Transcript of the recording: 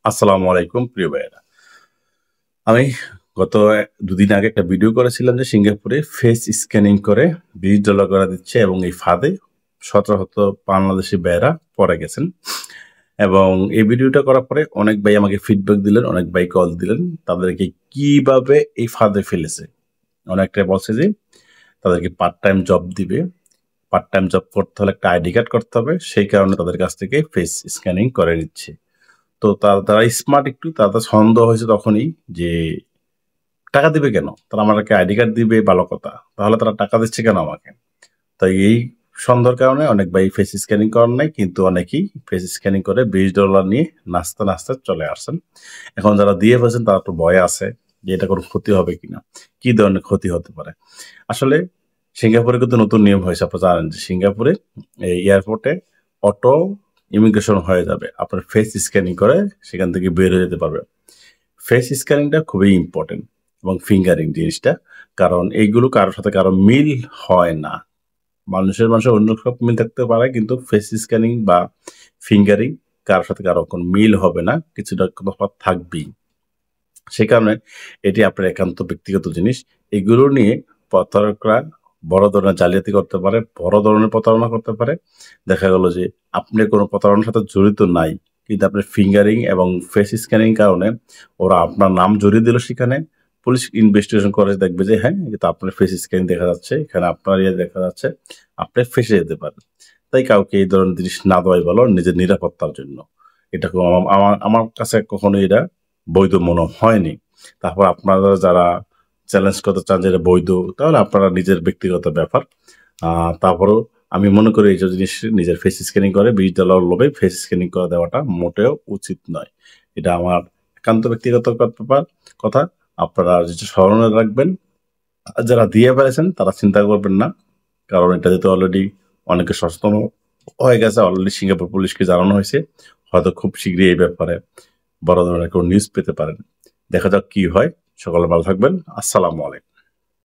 আসসালামু আলাইকুম প্রিয় ভাইয়েরা। আমি গত ২ দিন আগে একটা ভিডিও করেছিলাম যে সিঙ্গাপুরে ফেস স্ক্যানিং করে $20 করে দিচ্ছে এবং এই ফাঁদে শত বাংলাদেশি ভাইয়েরা পড়ে গেছেন। এবং এই ভিডিওটা করার পরে অনেক ভাই আমাকে ফিডব্যাক দিলেন, অনেক ভাই কল দিলেন তাদেরকে কিভাবে এই ফাঁদে ফেলেছে। অনেকটাই বলছে যে তাদেরকে পার্ট টাইম জব দিবে। পার্ট টাইম জব করতে হলে একটা আইডি কার্ড করতে হবে, সেই কারণে তাদের কাছ থেকে ফেস স্ক্যানিং করে নিচ্ছে। তো তারা স্মার্ট একটু, তাদের সন্দেহ হয়েছে তখনই যে টাকা দিবে কেন? তারা আমাকে আইডি কার্ড দিবে ভালো কথা। তাহলে তারা টাকা দিচ্ছে কেন আমাকে? তাই এই সন্দেহের কারণে অনেক ভাই ফেস স্ক্যানিং করেন নাই, কিন্তু অনেকেই ফেস স্ক্যানিং করে $20 নিয়ে নাচতে চলে আসছেন। এখন যারা দিয়ে ফেলছেন তারা একটু ভয়ে আছে যে এটা কোনো ক্ষতি হবে কিনা, কি ধরনের ক্ষতি হতে পারে। আসলে সিঙ্গাপুরে কিন্তু নতুন নিয়ম হয়েছে, আপনারা জানেন যে সিঙ্গাপুরে এই এয়ারপোর্টে অটো ইমিগ্রেশন হয়ে যাবে, আপনার ফেস স্ক্যানিং করে সেখান থেকে বের হয়ে যেতে পারবে। ফেস স্ক্যানিংটা খুবই ইম্পর্টেন্ট এবং ফিঙ্গারিং জিনিসটা, কারণ এইগুলো কারোর সাথে কারো মিল হয় না। মানুষের অন্য সব মিল থাকতে পারে, কিন্তু ফেস স্ক্যানিং বা ফিঙ্গারিং কারোর সাথে কারো কোনো মিল হবে না, কিছুটা তফাৎ থাকবেই। সে কারণে এটি আপনার একান্ত ব্যক্তিগত জিনিস। এগুলো নিয়ে প্রতারকরা বড় ধরনের জালিয়াতি করতে পারে, বড় ধরনের প্রতারণা করতে পারে। দেখা গেল যে আপনি কোনো প্রতারণার সাথে জড়িত নাই, কিন্তু আপনার ফিঙ্গারিং এবং ফেস স্ক্যানিং কারণে ওরা আপনার নাম জড়িয়ে দিল সেখানে। পুলিশ ইনভেস্টিগেশন করে দেখবে যে হ্যাঁ, এটা আপনার ফেস স্ক্যানিং দেখা যাচ্ছে, এখানে আপনার ইয়ে দেখা যাচ্ছে, আপনি ফেসে যেতে পারেন। তাই কাউকে এই ধরনের জিনিস না দেওয়াই ভালো নিজের নিরাপত্তার জন্য। এটা আমার কাছে কখনো এটা বৈধ মনে হয়নি। তারপর আপনারা যারা চ্যালেঞ্জ করতে চান যে এটা বৈধ, তাহলে আপনারা নিজের ব্যক্তিগত ব্যাপার। তারপরেও আমি মনে করি এইসব জিনিস নিজের ফেস স্ক্যানিং করে $20 লোভে ফেস স্ক্যানিং করে দেওয়াটা মোটেও উচিত নয়। এটা আমার একান্ত ব্যক্তিগত ব্যাপার কথা। আপনারা যেটা স্মরণে রাখবেন, যারা দিয়ে ফেলেছেন তারা চিন্তা করবেন না, কারণ এটা যেহেতু অলরেডি অনেকে সচেতন হয়ে গেছে, অলরেডি সিঙ্গাপুর পুলিশকে জানানো হয়েছে। হয়তো খুব শীঘ্রই এই ব্যাপারে বড় ধরনের কোনো নিউজ পেতে পারেন। দেখা যাক কি হয়। সকলে ভালো থাকবেন। আসসালামু আলাইকুম।